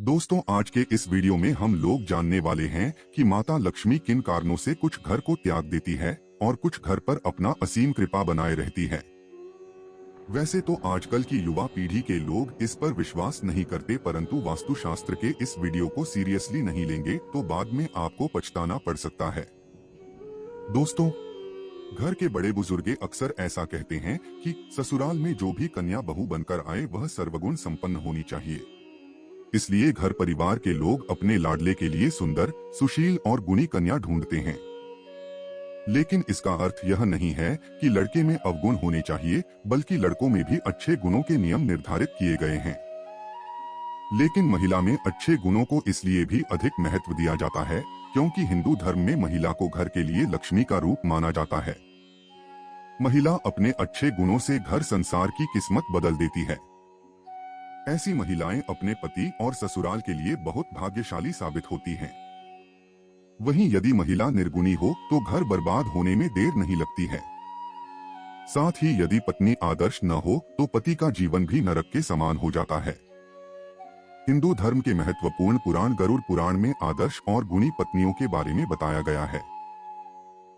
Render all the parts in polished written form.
दोस्तों, आज के इस वीडियो में हम लोग जानने वाले हैं कि माता लक्ष्मी किन कारणों से कुछ घर को त्याग देती है और कुछ घर पर अपना असीम कृपा बनाए रहती है। वैसे तो आजकल की युवा पीढ़ी के लोग इस पर विश्वास नहीं करते, परंतु वास्तुशास्त्र के इस वीडियो को सीरियसली नहीं लेंगे तो बाद में आपको पछताना पड़ सकता है। दोस्तों, घर के बड़े बुजुर्गे अक्सर ऐसा कहते हैं कि ससुराल में जो भी कन्या बहू बनकर आए वह सर्वगुण संपन्न होनी चाहिए। इसलिए घर परिवार के लोग अपने लाडले के लिए सुंदर, सुशील और गुणी कन्या ढूंढते हैं। लेकिन इसका अर्थ यह नहीं है कि लड़के में अवगुण होने चाहिए, बल्कि लड़कों में भी अच्छे गुणों के नियम निर्धारित किए गए हैं। लेकिन महिला में अच्छे गुणों को इसलिए भी अधिक महत्व दिया जाता है क्योंकि हिंदू धर्म में महिला को घर के लिए लक्ष्मी का रूप माना जाता है। महिला अपने अच्छे गुणों से घर संसार की किस्मत बदल देती है। ऐसी महिलाएं अपने पति और ससुराल के लिए बहुत भाग्यशाली साबित होती हैं। वहीं यदि महिला निर्गुणी हो तो घर बर्बाद होने में देर नहीं लगती है। साथ ही यदि पत्नी आदर्श न हो तो पति का जीवन भी नरक के समान हो जाता है। हिंदू धर्म के महत्वपूर्ण पुराण गरुड़ पुराण में आदर्श और गुणी पत्नियों के बारे में बताया गया है।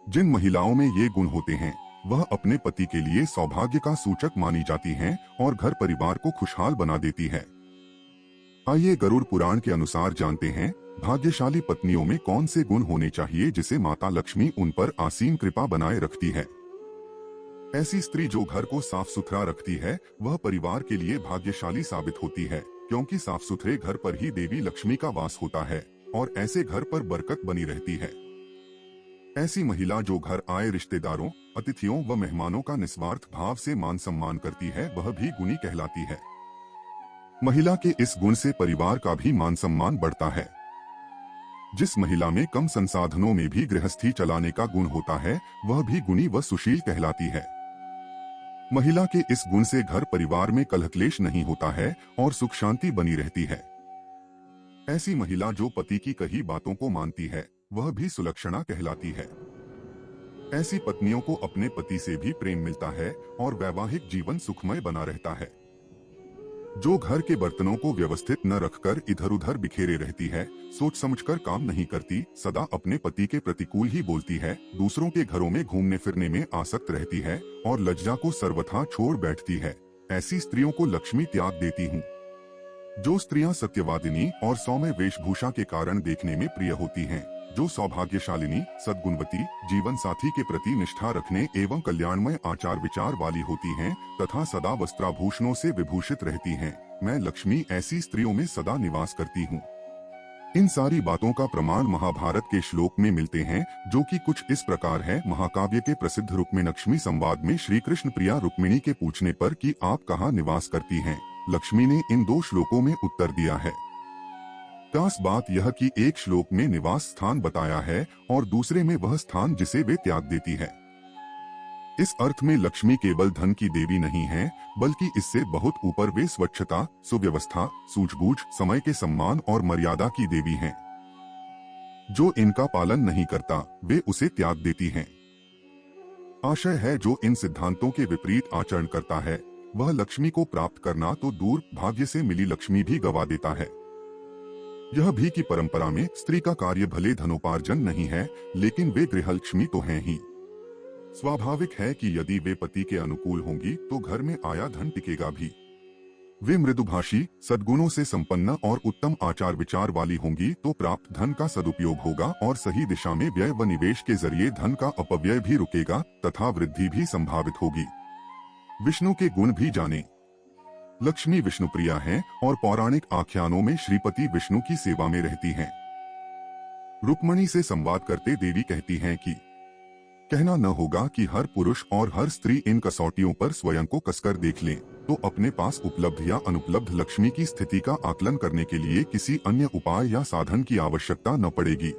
जिन महिलाओं में ये गुण होते हैं वह अपने पति के लिए सौभाग्य का सूचक मानी जाती हैं और घर परिवार को खुशहाल बना देती है। आइए गरुड़ पुराण के अनुसार जानते हैं भाग्यशाली पत्नियों में कौन से गुण होने चाहिए जिसे माता लक्ष्मी उन पर असीम कृपा बनाए रखती है। ऐसी स्त्री जो घर को साफ सुथरा रखती है वह परिवार के लिए भाग्यशाली साबित होती है, क्योंकि साफ सुथरे घर पर ही देवी लक्ष्मी का वास होता है और ऐसे घर पर बरकत बनी रहती है। ऐसी महिला जो घर आए रिश्तेदारों, अतिथियों व मेहमानों का निस्वार्थ भाव से मान सम्मान करती है वह भी गुणी कहलाती है। महिला के इस गुण से परिवार का भी मान सम्मान बढ़ता है। जिस महिला में कम संसाधनों में भी गृहस्थी चलाने का गुण होता है वह भी गुणी व सुशील कहलाती है। महिला के इस गुण से घर परिवार में कलह क्लेश नहीं होता है और सुख शांति बनी रहती है। ऐसी महिला जो पति की कही बातों को मानती है वह भी सुलक्षणा कहलाती है। ऐसी पत्नियों को अपने पति से भी प्रेम मिलता है और वैवाहिक जीवन सुखमय बना रहता है। जो घर के बर्तनों को व्यवस्थित न रखकर इधर उधर बिखेरे रहती है, सोच समझकर काम नहीं करती, सदा अपने पति के प्रतिकूल ही बोलती है, दूसरों के घरों में घूमने फिरने में आसक्त रहती है और लज्जा को सर्वथा छोड़ बैठती है, ऐसी स्त्रियों को लक्ष्मी त्याग देती हूँ। जो स्त्रियां सत्यवादिनी और सौम्य वेशभूषा के कारण देखने में प्रिय होती हैं, जो सौभाग्यशालिनी, सद्गुणवती, जीवन साथी के प्रति निष्ठा रखने एवं कल्याणमय आचार विचार वाली होती हैं तथा सदा वस्त्राभूषणों से विभूषित रहती हैं, मैं लक्ष्मी ऐसी स्त्रियों में सदा निवास करती हूँ। इन सारी बातों का प्रमाण महाभारत के श्लोक में मिलते हैं जो कि कुछ इस प्रकार है। महाकाव्य के प्रसिद्ध रुक्मिणी संवाद में श्री कृष्ण प्रिया रुक्मिणी के पूछने पर कि आप कहाँ निवास करती हैं, लक्ष्मी ने इन दो श्लोकों में उत्तर दिया है। खास बात यह कि एक श्लोक में निवास स्थान बताया है और दूसरे में वह स्थान जिसे वे त्याग देती है। इस अर्थ में लक्ष्मी केवल धन की देवी नहीं है, बल्कि इससे बहुत ऊपर वे स्वच्छता, सुव्यवस्था, सूझबूझ, समय के सम्मान और मर्यादा की देवी हैं। जो इनका पालन नहीं करता वे उसे त्याग देती हैं। आशय है जो इन सिद्धांतों के विपरीत आचरण करता है वह लक्ष्मी को प्राप्त करना तो दूर, भाग्य से मिली लक्ष्मी भी गवा देता है। यह भी कि परंपरा में स्त्री का कार्य भले धनोपार्जन नहीं है, लेकिन वे गृहलक्ष्मी तो हैं ही। स्वाभाविक है कि यदि वे पति के अनुकूल होंगी तो घर में आया धन टिकेगा भी। वे मृदुभाषी, सद्गुणों से संपन्न और उत्तम आचार विचार वाली होंगी तो प्राप्त धन का सदुपयोग होगा और सही दिशा में व्यय व निवेश के जरिए धन का अपव्यय भी रुकेगा तथा वृद्धि भी संभावित होगी। विष्णु के गुण भी जाने। लक्ष्मी विष्णुप्रिया हैं और पौराणिक आख्यानों में श्रीपति विष्णु की सेवा में रहती हैं। रुक्मिणी से संवाद करते देवी कहती हैं कि कहना न होगा कि हर पुरुष और हर स्त्री इन कसौटियों पर स्वयं को कसकर देख लें तो अपने पास उपलब्ध या अनुपलब्ध लक्ष्मी की स्थिति का आकलन करने के लिए किसी अन्य उपाय या साधन की आवश्यकता न पड़ेगी।